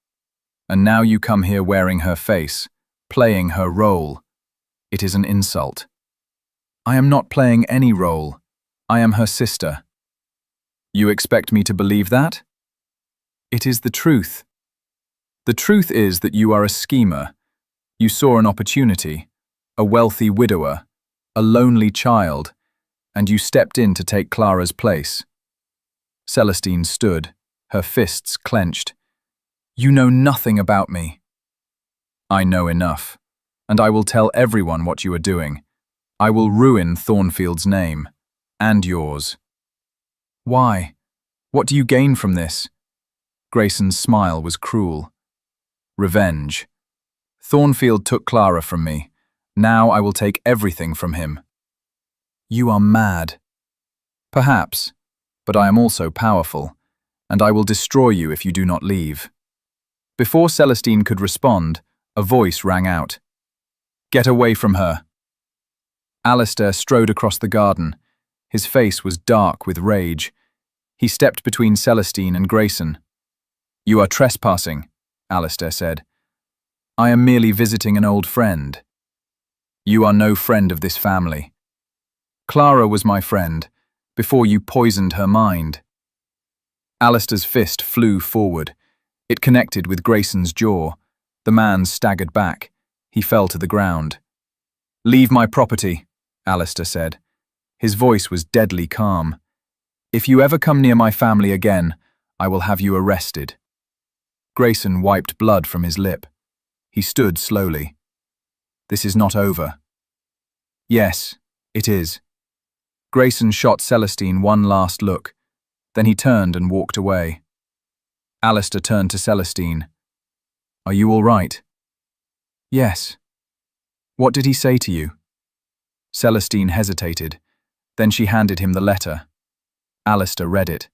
And now you come here wearing her face, playing her role. It is an insult. I am not playing any role. I am her sister. You expect me to believe that? It is the truth. The truth is that you are a schemer. You saw an opportunity, a wealthy widower, a lonely child, and you stepped in to take Clara's place. Celestine stood, her fists clenched. You know nothing about me. I know enough, and I will tell everyone what you are doing. I will ruin Thornfield's name, and yours. Why? What do you gain from this? Grayson's smile was cruel. Revenge. Thornfield took Clara from me. Now I will take everything from him. You are mad. Perhaps, but I am also powerful, and I will destroy you if you do not leave. Before Celestine could respond, a voice rang out. Get away from her. Alistair strode across the garden. His face was dark with rage. He stepped between Celestine and Grayson. You are trespassing, Alistair said. I am merely visiting an old friend. You are no friend of this family. Clara was my friend, before you poisoned her mind. Alistair's fist flew forward. It connected with Grayson's jaw. The man staggered back. He fell to the ground. Leave my property, Alistair said. His voice was deadly calm. If you ever come near my family again, I will have you arrested. Grayson wiped blood from his lip. He stood slowly. This is not over. Yes, it is. Grayson shot Celestine one last look. Then he turned and walked away. Alistair turned to Celestine. Are you all right? Yes. What did he say to you? Celestine hesitated. Then she handed him the letter. Alistair read it.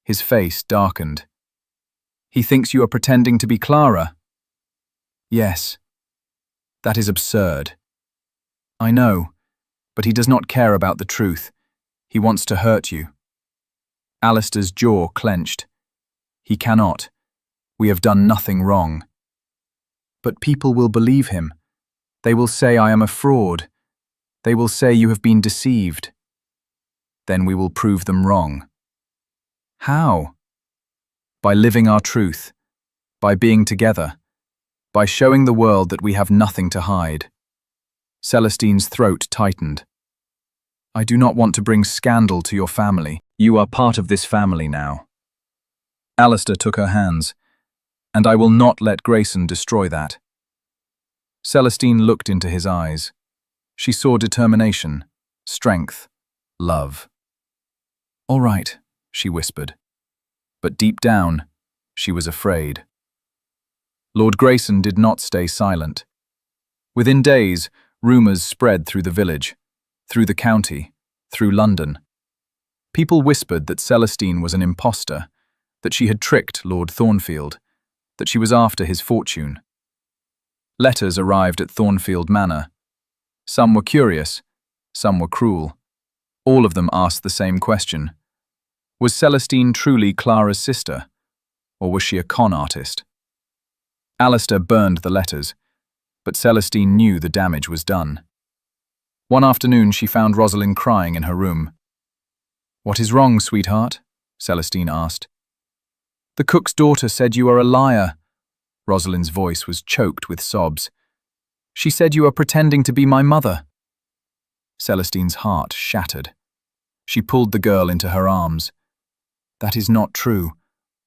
His face darkened. He thinks you are pretending to be Clara. Yes. That is absurd. I know, but he does not care about the truth. He wants to hurt you. Alistair's jaw clenched. He cannot. We have done nothing wrong. But people will believe him. They will say I am a fraud. They will say you have been deceived. Then we will prove them wrong. How? By living our truth, by being together, by showing the world that we have nothing to hide. Celestine's throat tightened. I do not want to bring scandal to your family. You are part of this family now. Alistair took her hands, and I will not let Grayson destroy that. Celestine looked into his eyes. She saw determination, strength, love. All right, she whispered. But deep down, she was afraid. Lord Grayson did not stay silent. Within days, rumours spread through the village, through the county, through London. People whispered that Celestine was an impostor, that she had tricked Lord Thornfield, that she was after his fortune. Letters arrived at Thornfield Manor. Some were curious, some were cruel. All of them asked the same question. Was Celestine truly Clara's sister, or was she a con artist? Alistair burned the letters, but Celestine knew the damage was done. One afternoon she found Rosalind crying in her room. What is wrong, sweetheart? Celestine asked. The cook's daughter said you are a liar. Rosalind's voice was choked with sobs. She said you are pretending to be my mother. Celestine's heart shattered. She pulled the girl into her arms. That is not true.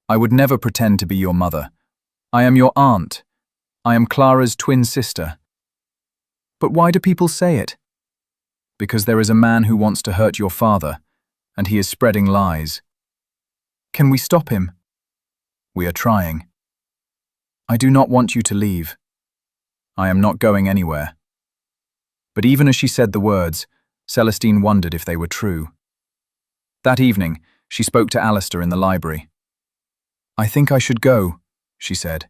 I would never pretend to be your mother. I am your aunt. I am Clara's twin sister. But why do people say it? Because there is a man who wants to hurt your father, and he is spreading lies. Can we stop him? We are trying. I do not want you to leave. I am not going anywhere. But even as she said the words, Celestine wondered if they were true. That evening, she spoke to Alistair in the library. I think I should go, she said.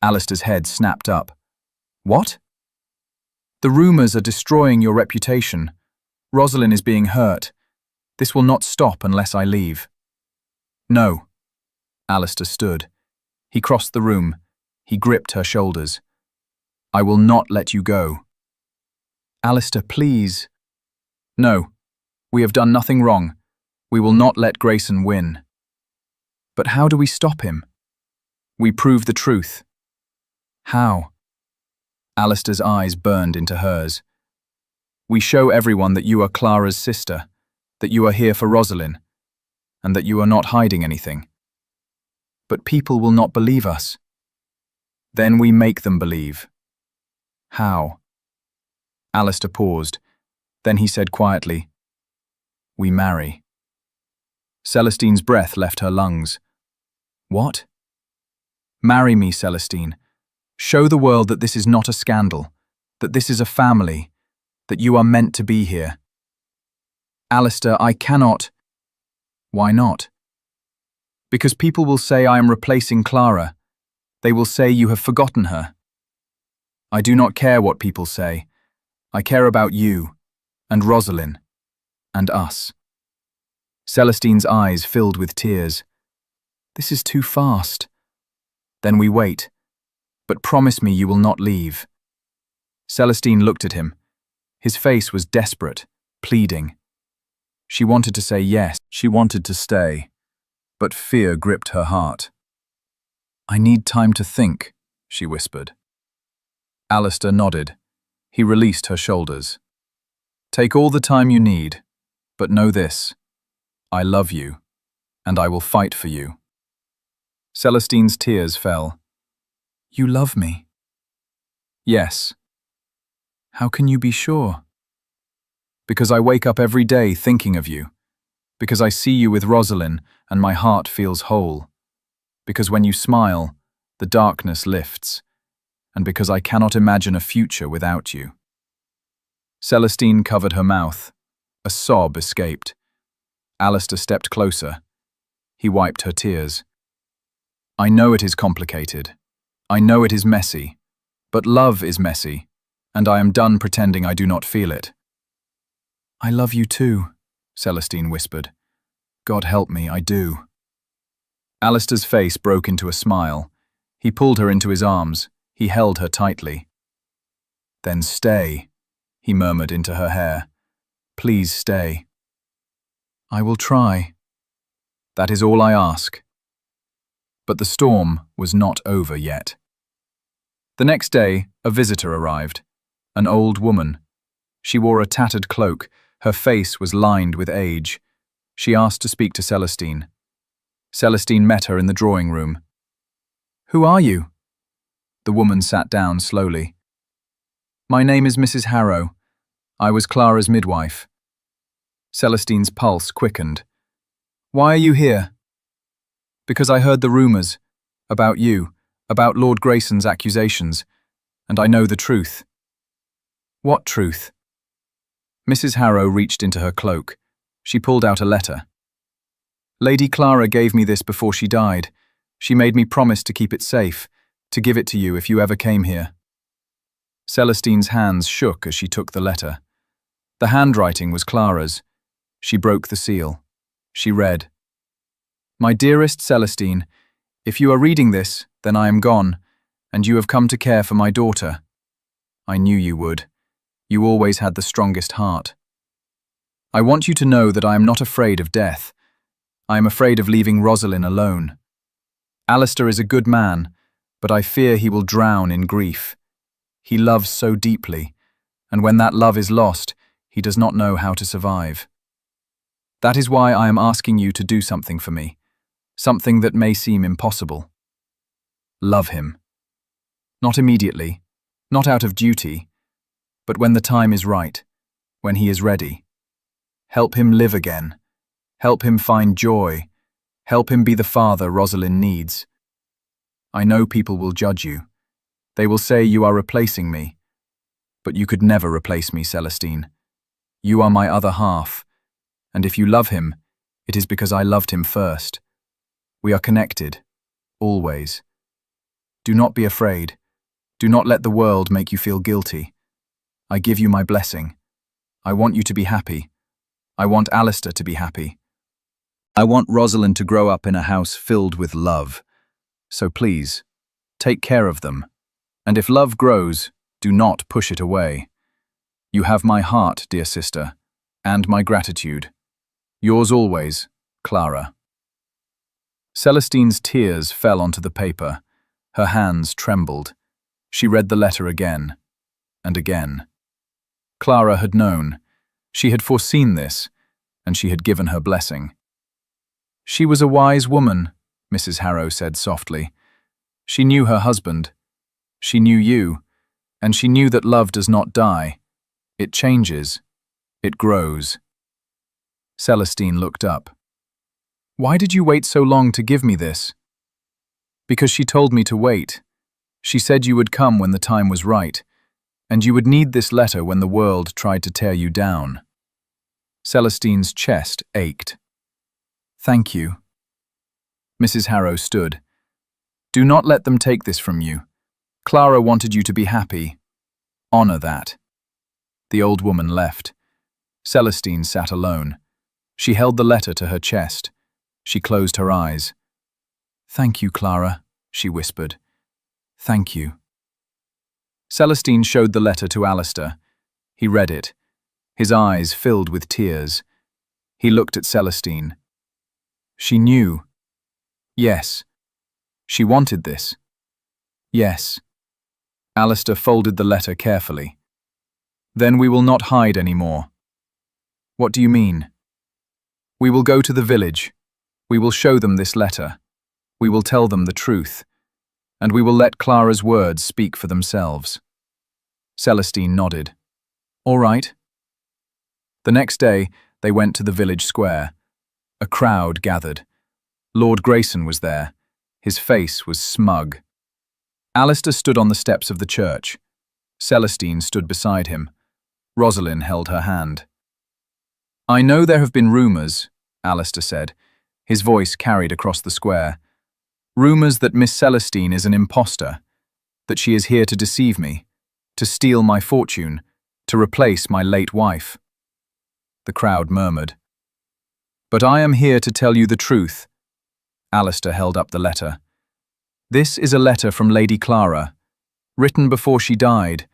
Alistair's head snapped up. What? The rumours are destroying your reputation. Rosalind is being hurt. This will not stop unless I leave. No. Alistair stood. He crossed the room. He gripped her shoulders. I will not let you go. Alistair, please. No. We have done nothing wrong. We will not let Grayson win. But how do we stop him? We prove the truth. How? Alistair's eyes burned into hers. We show everyone that you are Clara's sister, that you are here for Rosalind, and that you are not hiding anything. But people will not believe us. Then we make them believe. How? Alistair paused. Then he said quietly, We marry. Celestine's breath left her lungs. What? Marry me, Celestine. Show the world that this is not a scandal, that this is a family, that you are meant to be here. Alistair, I cannot. Why not? Because people will say I am replacing Clara. They will say you have forgotten her. I do not care what people say. I care about you, and Rosalind, and us. Celestine's eyes filled with tears. This is too fast. Then we wait. But promise me you will not leave. Celestine looked at him. His face was desperate, pleading. She wanted to say yes, she wanted to stay, but fear gripped her heart. I need time to think, she whispered. Alistair nodded. He released her shoulders. Take all the time you need, but know this. I love you, and I will fight for you. Celestine's tears fell. You love me? Yes. How can you be sure? Because I wake up every day thinking of you. Because I see you with Rosalind and my heart feels whole. Because when you smile, the darkness lifts. And because I cannot imagine a future without you. Celestine covered her mouth. A sob escaped. Alistair stepped closer. He wiped her tears. I know it is complicated. I know it is messy. But love is messy, and I am done pretending I do not feel it. I love you too, Celestine whispered. God help me, I do. Alistair's face broke into a smile. He pulled her into his arms. He held her tightly. Then stay, he murmured into her hair. Please stay. I will try. That is all I ask. But the storm was not over yet. The next day, a visitor arrived, an old woman. She wore a tattered cloak, her face was lined with age. She asked to speak to Celestine. Celestine met her in the drawing room. "Who are you?" The woman sat down slowly. "My name is Mrs. Harrow. I was Clara's midwife." Celestine's pulse quickened. "Why are you here?" "Because I heard the rumors about you, about Lord Grayson's accusations, and I know the truth." "What truth?" Mrs. Harrow reached into her cloak. She pulled out a letter. "Lady Clara gave me this before she died. She made me promise to keep it safe, to give it to you if you ever came here." Celestine's hands shook as she took the letter. The handwriting was Clara's. She broke the seal. She read, "My dearest Celestine, if you are reading this, then I am gone, and you have come to care for my daughter. I knew you would. You always had the strongest heart. I want you to know that I am not afraid of death. I am afraid of leaving Rosalind alone. Alistair is a good man, but I fear he will drown in grief. He loves so deeply, and when that love is lost, he does not know how to survive. That is why I am asking you to do something for me, something that may seem impossible. Love him. Not immediately, not out of duty, but when the time is right, when he is ready. Help him live again. Help him find joy. Help him be the father Rosalind needs. I know people will judge you. They will say you are replacing me. But you could never replace me, Celestine. You are my other half, and if you love him, it is because I loved him first. We are connected, always. Do not be afraid. Do not let the world make you feel guilty. I give you my blessing. I want you to be happy. I want Alistair to be happy. I want Rosalind to grow up in a house filled with love. So please, take care of them. And if love grows, do not push it away. You have my heart, dear sister, and my gratitude. Yours always, Clara." Celestine's tears fell onto the paper. Her hands trembled. She read the letter again, and again. Clara had known. She had foreseen this, and she had given her blessing. "She was a wise woman," Mrs. Harrow said softly. "She knew her husband. She knew you, and she knew that love does not die. It changes. It grows." Celestine looked up. "Why did you wait so long to give me this?" "Because she told me to wait. She said you would come when the time was right, and you would need this letter when the world tried to tear you down." Celestine's chest ached. "Thank you." Mrs. Harrow stood. "Do not let them take this from you. Clara wanted you to be happy. Honor that." The old woman left. Celestine sat alone. She held the letter to her chest. She closed her eyes. "Thank you, Clara," she whispered. "Thank you." Celestine showed the letter to Alistair. He read it. His eyes filled with tears. He looked at Celestine. She knew. Yes. She wanted this. Yes. Alistair folded the letter carefully. "Then we will not hide any more." "What do you mean?" "We will go to the village. We will show them this letter. We will tell them the truth. And we will let Clara's words speak for themselves." Celestine nodded. "All right." The next day, they went to the village square. A crowd gathered. Lord Grayson was there. His face was smug. Alistair stood on the steps of the church. Celestine stood beside him. Rosalind held her hand. "I know there have been rumours," Alistair said. His voice carried across the square. "Rumours that Miss Celestine is an impostor, that she is here to deceive me, to steal my fortune, to replace my late wife." The crowd murmured. "But I am here to tell you the truth." Alistair held up the letter. "This is a letter from Lady Clara, written before she died,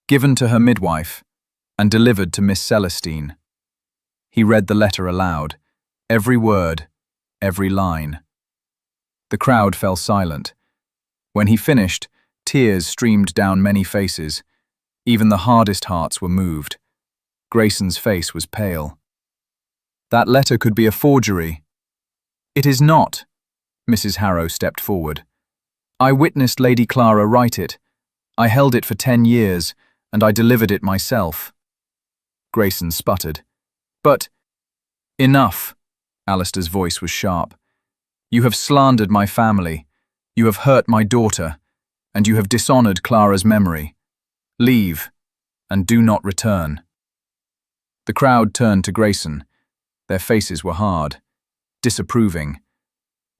given to her midwife, and delivered to Miss Celestine." He read the letter aloud, every word, every line. The crowd fell silent. When he finished, tears streamed down many faces. Even the hardest hearts were moved. Grayson's face was pale. "That letter could be a forgery." "It is not." Mrs. Harrow stepped forward. "I witnessed Lady Clara write it. I held it for 10 years, and I delivered it myself." Grayson sputtered. "But—" "Enough." Alistair's voice was sharp. "You have slandered my family. You have hurt my daughter, and you have dishonored Clara's memory. Leave, and do not return." The crowd turned to Grayson. Their faces were hard, disapproving.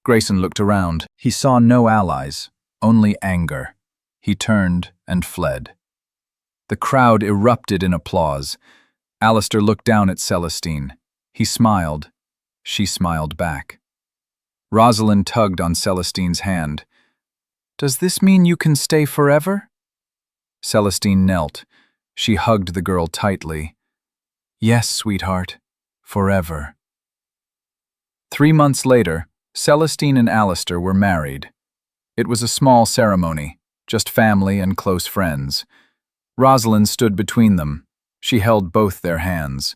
Grayson looked around. He saw no allies, only anger. He turned and fled. The crowd erupted in applause. Alistair looked down at Celestine. He smiled. She smiled back. Rosalind tugged on Celestine's hand. "Does this mean you can stay forever?" Celestine knelt. She hugged the girl tightly. "Yes, sweetheart, forever." 3 months later, Celestine and Alistair were married. It was a small ceremony, just family and close friends. Rosalind stood between them. She held both their hands.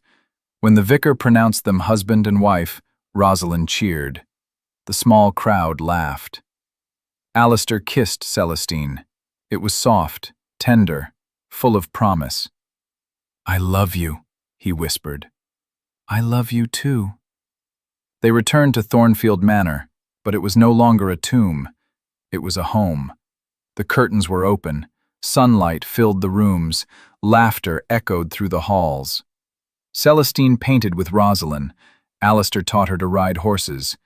When the vicar pronounced them husband and wife, Rosalind cheered. The small crowd laughed. Alistair kissed Celestine. It was soft, tender, full of promise. "I love you," he whispered. "I love you too." They returned to Thornfield Manor, but it was no longer a tomb. It was a home. The curtains were open. Sunlight filled the rooms. Laughter echoed through the halls. Celestine painted with Rosalind. Alistair taught her to ride horses.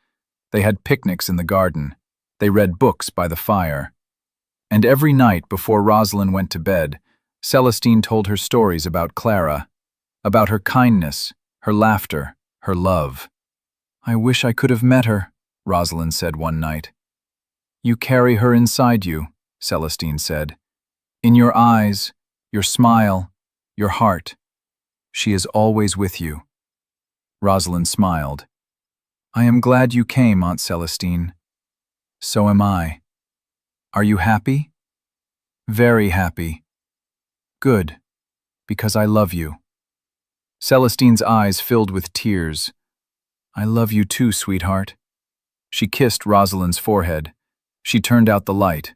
They had picnics in the garden. They read books by the fire. And every night before Rosalind went to bed, Celestine told her stories about Clara, about her kindness, her laughter, her love. "I wish I could have met her," Rosalind said one night. "You carry her inside you," Celestine said. "In your eyes, your smile, your heart. She is always with you." Rosalind smiled. "I am glad you came, Aunt Celestine." "So am I." "Are you happy?" "Very happy." "Good, because I love you." Celestine's eyes filled with tears. "I love you too, sweetheart." She kissed Rosalind's forehead. She turned out the light.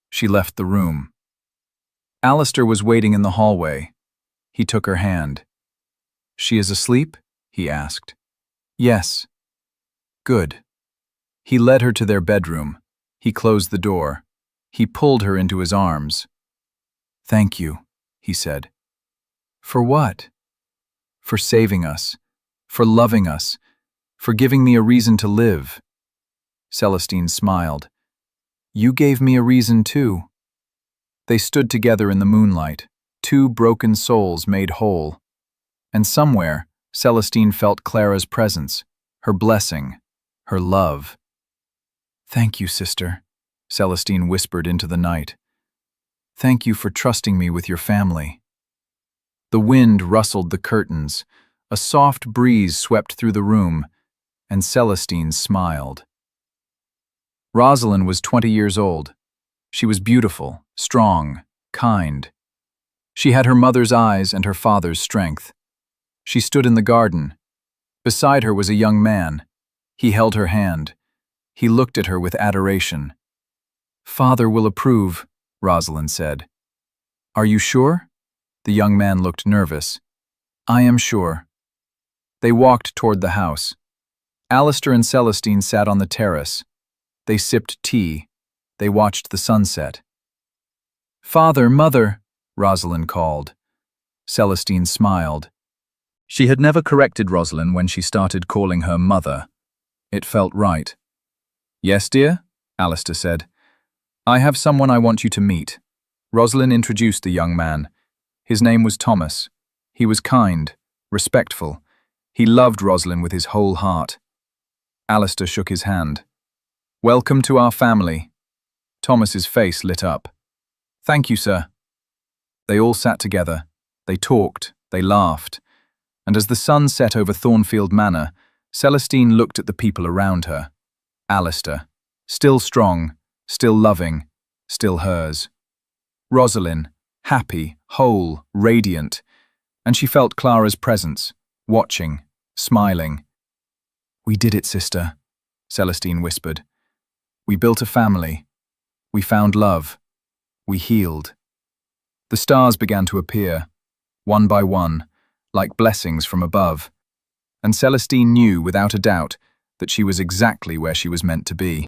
She left the room. Alistair was waiting in the hallway. He took her hand. "She is asleep?" he asked. "Yes." "Good." He led her to their bedroom. He closed the door. He pulled her into his arms. "Thank you," he said. "For what?" "For saving us, for loving us, for giving me a reason to live." Celestine smiled. "You gave me a reason too." They stood together in the moonlight, two broken souls made whole. And somewhere, Celestine felt Clara's presence, her blessing, her love. "Thank you, sister," Celestine whispered into the night. "Thank you for trusting me with your family." The wind rustled the curtains. A soft breeze swept through the room, and Celestine smiled. Rosalind was 20 years old. She was beautiful, strong, kind. She had her mother's eyes and her father's strength. She stood in the garden. Beside her was a young man. He held her hand. He looked at her with adoration. "Father will approve," Rosalind said. "Are you sure?" The young man looked nervous. "I am sure." They walked toward the house. Alistair and Celestine sat on the terrace. They sipped tea. They watched the sunset. "Father, Mother," Rosalind called. Celestine smiled. She had never corrected Rosalind when she started calling her mother. It felt right. "Yes, dear?" Alistair said. "I have someone I want you to meet." Rosalind introduced the young man. His name was Thomas. He was kind, respectful. He loved Rosalind with his whole heart. Alistair shook his hand. "Welcome to our family." Thomas's face lit up. "Thank you, sir." They all sat together. They talked. They laughed. And as the sun set over Thornfield Manor, Celestine looked at the people around her. Alistair, Still strong, still loving, still hers. Rosalind, happy, whole, radiant, and she felt Clara's presence, watching, smiling. "We did it, sister," Celestine whispered. "We built a family. We found love. We healed." The stars began to appear, one by one, like blessings from above, and Celestine knew without a doubt that she was exactly where she was meant to be.